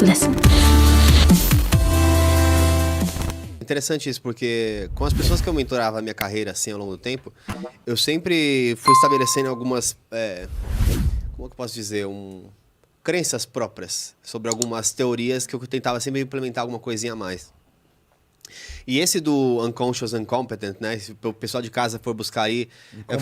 Listen. Interessante isso, porque com as pessoas que eu mentorava a minha carreira assim ao longo do tempo, eu sempre fui estabelecendo algumas, como é que eu posso dizer, crenças próprias sobre algumas teorias que eu tentava sempre implementar alguma coisinha a mais. E esse do unconscious incompetent, né? Se o pessoal de casa for buscar aí,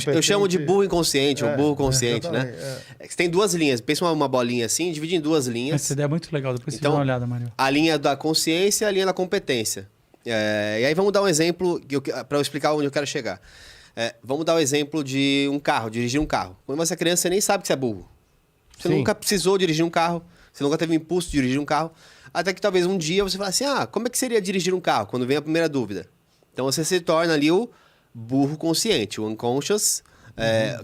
eu chamo de burro inconsciente, ou burro consciente, né? Você tem duas linhas, pensa uma bolinha assim, divide em duas linhas. Essa ideia é muito legal, depois então, você dá uma olhada, Mário. A linha da consciência e a linha da competência. E aí vamos dar um exemplo para eu explicar onde eu quero chegar. Vamos dar o exemplo de um carro, dirigir um carro. Quando você é criança, você nem sabe que você é burro. Você nunca precisou dirigir um carro, você nunca teve impulso de dirigir um carro. Até que talvez um dia você fale assim, como é que seria dirigir um carro? Quando vem a primeira dúvida. Então você se torna ali o burro consciente, o unconscious,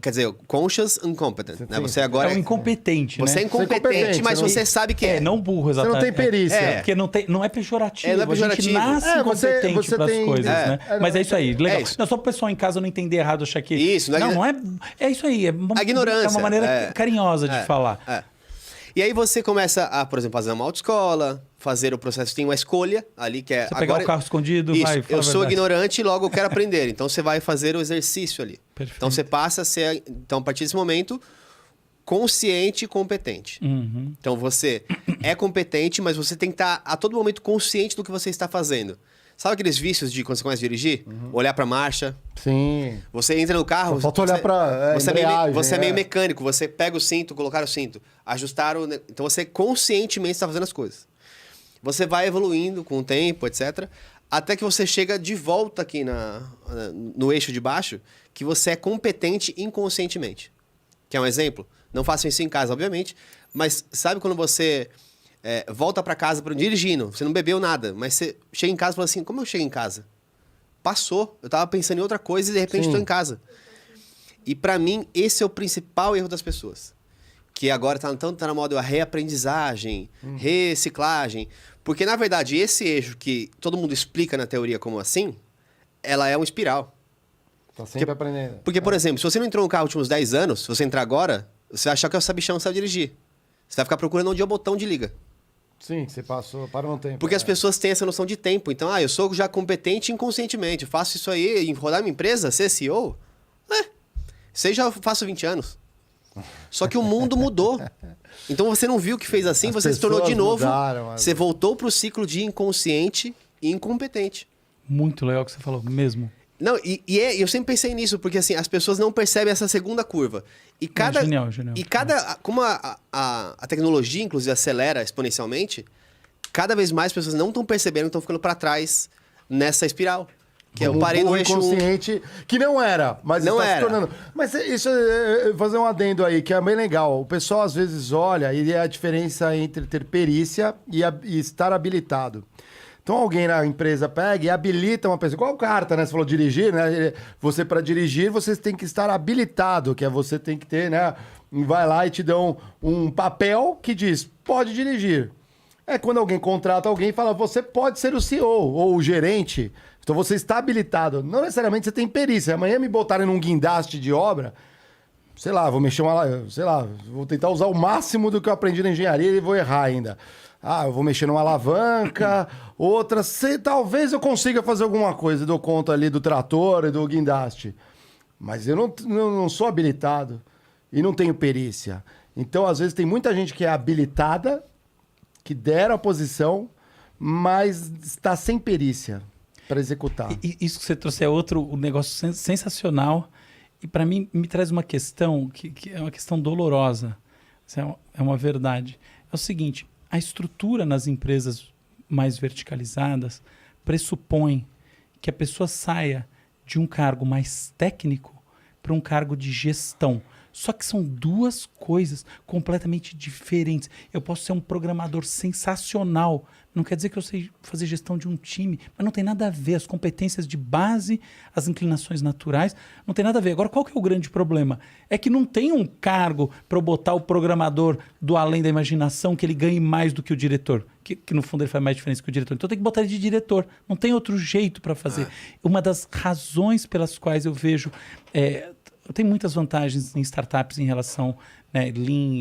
quer dizer, conscious incompetent. Né? Você agora é um incompetente, Você né? é incompetente, mas você sabe que é. Não burro, exatamente. Você não tem perícia. Porque não é pejorativo. Não é pejorativo. A gente nasce incompetente para as coisas, né? Mas é isso aí, legal. Isso. Não, só para o pessoal em casa não entender errado, achar que... Isso. Não é... É isso aí. A ignorância. É uma maneira carinhosa de falar. E aí você começa a, por exemplo, fazer uma autoescola, fazer o processo, tem uma escolha ali que é... Você pegar o carro escondido, isso, eu sou ignorante e logo eu quero aprender. Então você vai fazer o exercício ali. Perfeito. Então você passa a ser, então a partir desse momento, consciente e competente. Uhum. Então você é competente, mas você tem que estar a todo momento consciente do que você está fazendo. Sabe aqueles vícios de quando você começa a dirigir? Olhar pra marcha. Sim. Você entra no carro... Só falta olhar pra você é meio mecânico. Você pega o cinto, colocar o cinto, ajustar o... Então você conscientemente está fazendo as coisas. Você vai evoluindo com o tempo, etc. Até que você chega de volta aqui no eixo de baixo, que você é competente inconscientemente. Quer um exemplo? Não façam isso em casa, obviamente. Mas sabe quando você... volta para casa dirigindo, você não bebeu nada, mas você chega em casa e fala assim, como eu chego em casa? Passou, eu tava pensando em outra coisa e de repente estou em casa. E para mim, esse é o principal erro das pessoas. Que agora tá na moda a reaprendizagem, reciclagem. Porque, na verdade, esse eixo que todo mundo explica na teoria como assim, ela é uma espiral. Tá sempre aprendendo. Porque, por exemplo, se você não entrou no carro nos últimos 10 anos, se você entrar agora, você vai achar que é o sabichão que sabe dirigir. Você vai ficar procurando onde é o botão de liga. Sim, você parou um tempo. Porque as pessoas têm essa noção de tempo. Então, eu sou já competente inconscientemente. Eu faço isso aí, em rodar minha empresa, ser CEO. Isso aí já faço 20 anos. Só que o mundo mudou. Então, você não viu que fez assim, você se tornou de novo. Você voltou para o ciclo de inconsciente e incompetente. Muito legal o que você falou, mesmo. Não, eu sempre pensei nisso, porque assim, as pessoas não percebem essa segunda curva. E cada. Genial. E como a tecnologia, inclusive, acelera exponencialmente, cada vez mais pessoas não estão percebendo que estão ficando para trás nessa espiral. Que eu parei no eixo inconsciente, que não era, mas não está era. se tornando. Mas isso, fazer um adendo aí, que é bem legal. O pessoal às vezes olha e é a diferença entre ter perícia e estar habilitado. Então alguém na empresa pega e habilita uma pessoa, igual carta, né? Você falou dirigir, né? Você, para dirigir, você tem que estar habilitado, que é você tem que ter, né? Vai lá e te dão um papel que diz, pode dirigir. Quando alguém contrata alguém e fala, você pode ser o CEO ou o gerente, então você está habilitado. Não necessariamente você tem perícia. Amanhã me botarem num guindaste de obra, sei lá, vou tentar usar o máximo do que eu aprendi na engenharia e vou errar ainda. Eu vou mexer numa alavanca, outra... talvez eu consiga fazer alguma coisa, dou conta ali do trator e do guindaste. Mas eu não sou habilitado e não tenho perícia. Então, às vezes, tem muita gente que é habilitada, que deram a posição, mas está sem perícia para executar. Isso que você trouxe é um negócio sensacional. E, para mim, me traz uma questão que é uma questão dolorosa. É uma verdade. É o seguinte... A estrutura nas empresas mais verticalizadas pressupõe que a pessoa saia de um cargo mais técnico para um cargo de gestão. Só que são duas coisas completamente diferentes. Eu posso ser um programador sensacional, não quer dizer que eu sei fazer gestão de um time, mas não tem nada a ver. As competências de base, as inclinações naturais, não tem nada a ver. Agora, qual que é o grande problema? É que não tem um cargo para eu botar o programador do além da imaginação que ele ganhe mais do que o diretor, que no fundo ele faz mais diferença que o diretor. Então tem que botar ele de diretor. Não tem outro jeito para fazer. Uma das razões pelas quais eu vejo... eu tenho muitas vantagens em startups em relação né, Lean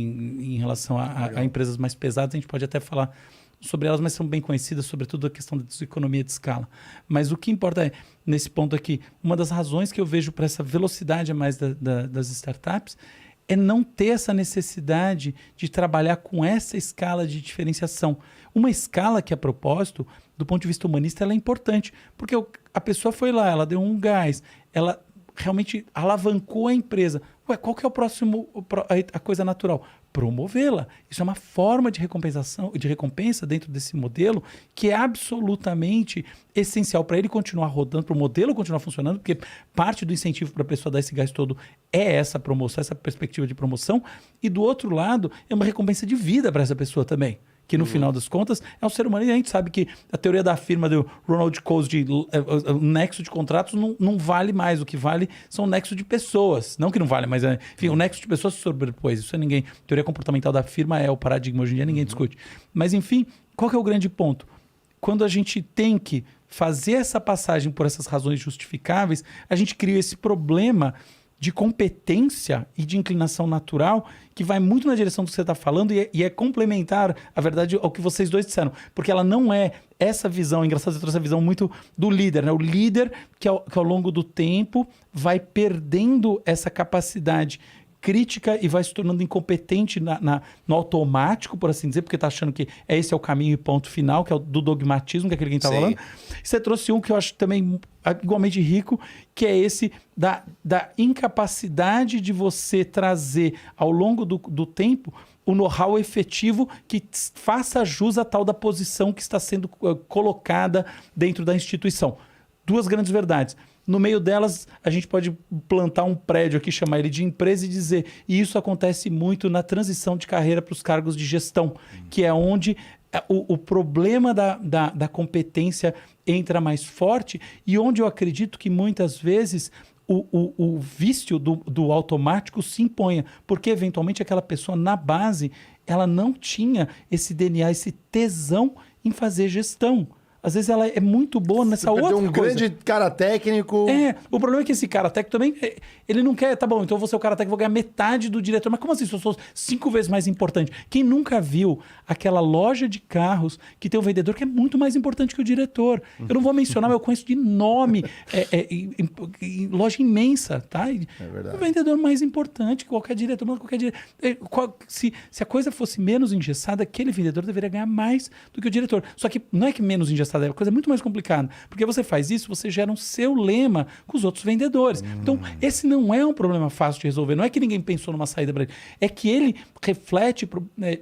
em relação a empresas mais pesadas, a gente pode até falar sobre elas, mas são bem conhecidas, sobretudo a questão da economia de escala. Mas o que importa é, nesse ponto aqui, uma das razões que eu vejo para essa velocidade a mais das startups é não ter essa necessidade de trabalhar com essa escala de diferenciação. Uma escala que, a propósito, do ponto de vista humanista, ela é importante, porque a pessoa foi lá, ela deu um gás, ela realmente alavancou a empresa. Ué, qual que é o próximo, a coisa natural? Promovê-la. Isso é uma forma de recompensa dentro desse modelo que é absolutamente essencial para ele continuar rodando, para o modelo continuar funcionando, porque parte do incentivo para a pessoa dar esse gás todo é essa promoção, essa perspectiva de promoção, e do outro lado é uma recompensa de vida para essa pessoa também, que no final das contas é um ser humano, e a gente sabe que a teoria da firma do Ronald Coase de o nexo de contratos não vale mais, o que vale são o nexo de pessoas, não que não vale, mas enfim, o nexo de pessoas se sobrepôs, isso é ninguém, a teoria comportamental da firma é o paradigma, hoje em dia ninguém discute, mas enfim, qual que é o grande ponto? Quando a gente tem que fazer essa passagem por essas razões justificáveis, a gente cria esse problema de competência e de inclinação natural que vai muito na direção do que você está falando e é complementar, a verdade, ao que vocês dois disseram. Porque ela não é essa visão, engraçado, você trouxe essa visão muito do líder, né? O líder que ao longo do tempo vai perdendo essa capacidade crítica e vai se tornando incompetente no automático, por assim dizer, porque está achando que esse é o caminho e ponto final, que é o do dogmatismo, que é aquele que a gente está falando. Você trouxe um que eu acho também igualmente rico, que é esse da incapacidade de você trazer ao longo do tempo o know-how efetivo que faça jus à tal da posição que está sendo colocada dentro da instituição. Duas grandes verdades. No meio delas, a gente pode plantar um prédio aqui, chamar ele de empresa e dizer, e isso acontece muito na transição de carreira para os cargos de gestão, que é onde o problema da competência entra mais forte e onde eu acredito que muitas vezes o vício do automático se imponha, porque eventualmente aquela pessoa na base, ela não tinha esse DNA, esse tesão em fazer gestão. Às vezes ela é muito boa nessa outra coisa. Um grande cara técnico. O problema é que esse cara técnico também, ele não quer, tá bom, então eu vou ser o cara técnico, vou ganhar metade do diretor. Mas como assim se eu sou 5 vezes mais importante? Quem nunca viu aquela loja de carros que tem um vendedor que é muito mais importante que o diretor? Eu não vou mencionar, mas eu conheço de nome. Loja imensa, tá? É verdade. O vendedor mais importante que qualquer diretor. Se a coisa fosse menos engessada, aquele vendedor deveria ganhar mais do que o diretor. Só que não é que menos engessada, é uma coisa muito mais complicada. Porque você faz isso, você gera um seu lema com os outros vendedores. Então, esse não é um problema fácil de resolver. Não é que ninguém pensou numa saída para ele. É que ele reflete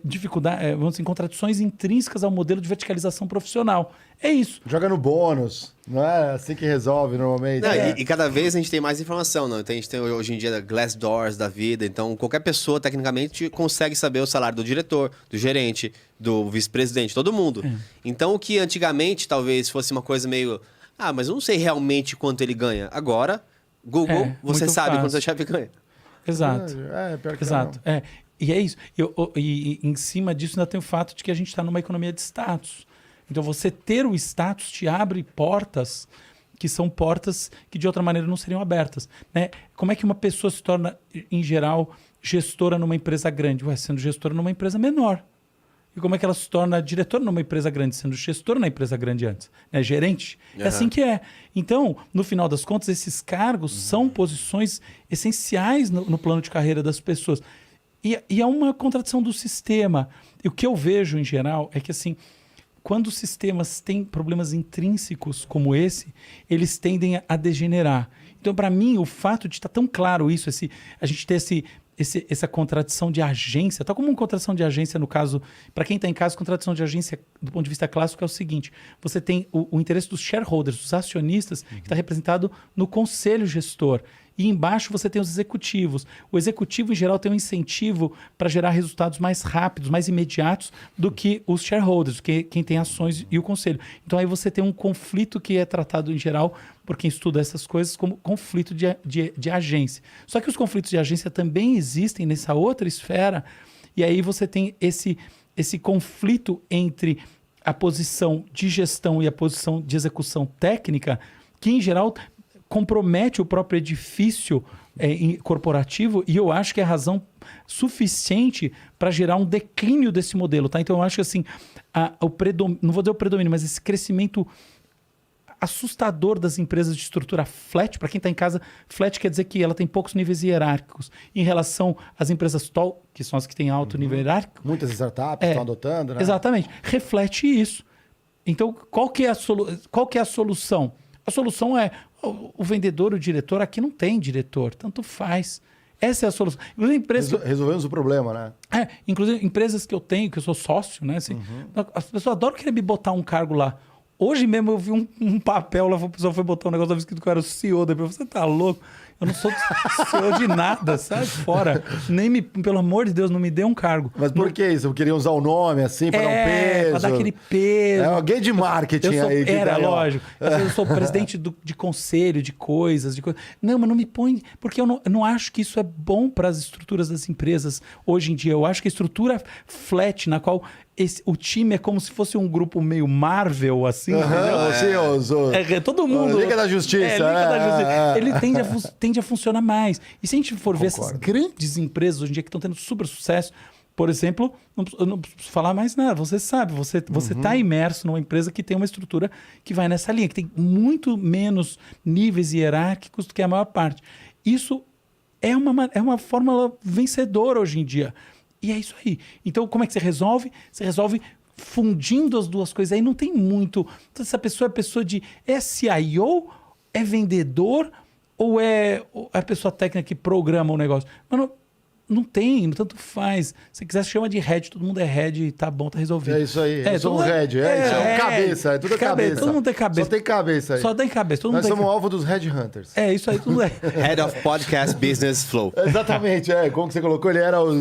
dificuldade, vamos dizer, contradições intrínsecas ao modelo de verticalização profissional. É isso. Joga no bônus. Não é assim que resolve normalmente. Não, e cada vez a gente tem mais informação, não? Então, a gente tem hoje em dia Glassdoors da vida. Então, qualquer pessoa, tecnicamente, consegue saber o salário do diretor, do gerente, do vice-presidente, todo mundo. Então, o que antigamente talvez fosse uma coisa meio... mas eu não sei realmente quanto ele ganha. Agora, Google, você sabe quanto seu chefe ganha. Exato. Pior que Exato. E é isso. E em cima disso ainda tem o fato de que a gente está numa economia de status. Então, você ter o status te abre portas que são portas que, de outra maneira, não seriam abertas. Né? Como é que uma pessoa se torna, em geral, gestora numa empresa grande? Sendo gestora numa empresa menor. E como é que ela se torna diretora numa empresa grande, sendo gestora na empresa grande antes? Né? Gerente? É assim que é. Então, no final das contas, esses cargos são posições essenciais no plano de carreira das pessoas. E é uma contradição do sistema. E o que eu vejo, em geral, é que, assim, quando os sistemas têm problemas intrínsecos como esse, eles tendem a degenerar. Então, para mim, o fato de estar tão claro isso, a gente ter essa contradição de agência, tal como uma contradição de agência no caso, para quem está em casa, contradição de agência do ponto de vista clássico é o seguinte, você tem o interesse dos shareholders, dos acionistas, que está representado no conselho gestor. E embaixo você tem os executivos. O executivo, em geral, tem um incentivo para gerar resultados mais rápidos, mais imediatos do que os shareholders, quem tem ações e o conselho. Então aí você tem um conflito que é tratado, em geral, por quem estuda essas coisas, como conflito de agência. Só que os conflitos de agência também existem nessa outra esfera, e aí você tem esse conflito entre a posição de gestão e a posição de execução técnica, que, em geral, compromete o próprio edifício corporativo, e eu acho que é a razão suficiente para gerar um declínio desse modelo, tá? Então eu acho que assim, não vou dizer o predomínio, mas esse crescimento assustador das empresas de estrutura flat, para quem está em casa, flat quer dizer que ela tem poucos níveis hierárquicos em relação às empresas tall, que são as que têm alto nível hierárquico. Muitas startups estão adotando, né? Exatamente. Reflete isso. Então, qual que é a solução? A solução é o vendedor, o diretor, aqui não tem diretor, tanto faz. Essa é a solução. Resolvemos o problema, né? Inclusive, empresas que eu tenho, que eu sou sócio, né? Assim, as pessoas adoram querer me botar um cargo lá. Hoje mesmo eu vi um papel lá, a pessoa foi botar um negócio, estava escrito que eu era o CEO. Depois você tá louco? Eu não sou CEO de nada, sai fora. Pelo amor de Deus, não me dê um cargo. Mas por que isso? Eu queria usar o nome assim, para dar um peso? Para dar aquele peso. Alguém de marketing aí. Lógico. Eu sou presidente de conselho, de coisas. Não, mas não me põe... Porque eu não acho que isso é bom para as estruturas das empresas hoje em dia. Eu acho que a estrutura flat, na qual... o time é como se fosse um grupo meio Marvel, assim. Todo mundo. Liga da Justiça. Liga da Justiça. Ele tende a funcionar mais. E se a gente for ver essas grandes empresas hoje em dia que estão tendo super sucesso, por exemplo, eu não preciso falar mais nada. Você sabe, você está imerso numa empresa que tem uma estrutura que vai nessa linha, que tem muito menos níveis hierárquicos do que a maior parte. Isso é uma fórmula vencedora hoje em dia. E é isso aí. Então, como é que você resolve? Você resolve fundindo as duas coisas. Aí não tem muito... Então, essa pessoa é pessoa de... É CIO? É vendedor? Ou é a pessoa técnica que programa o negócio? Mas não tem, tanto faz. Se você quiser, chama de head. Todo mundo é head e tá bom, tá resolvido. É isso aí. Eu sou um head. Isso é cabeça. É tudo cabeça. Todo mundo tem cabeça. Só tem cabeça aí. Só tem cabeça. Nós somos alvo dos headhunters. Isso aí, tudo é. Head of Podcast Business Flow. Exatamente, como que você colocou? Ele era o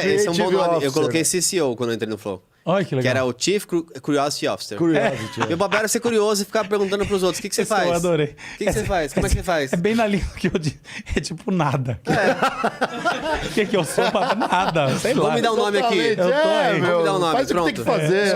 esse é um bom nome. Eu coloquei CCO quando eu entrei no Flow. Olha que legal. Que era o Chief Curiosity Officer. Curiosity. Meu papel era ser curioso e ficar perguntando pros outros: o que você faz? Eu adorei. O que você faz? Como é que você faz? É bem na linha que eu disse. É tipo nada. O que eu sou? Nada. Sei lá. Vamos me dar um nome aqui. Vamos me dar um nome. Faz o que tem que fazer.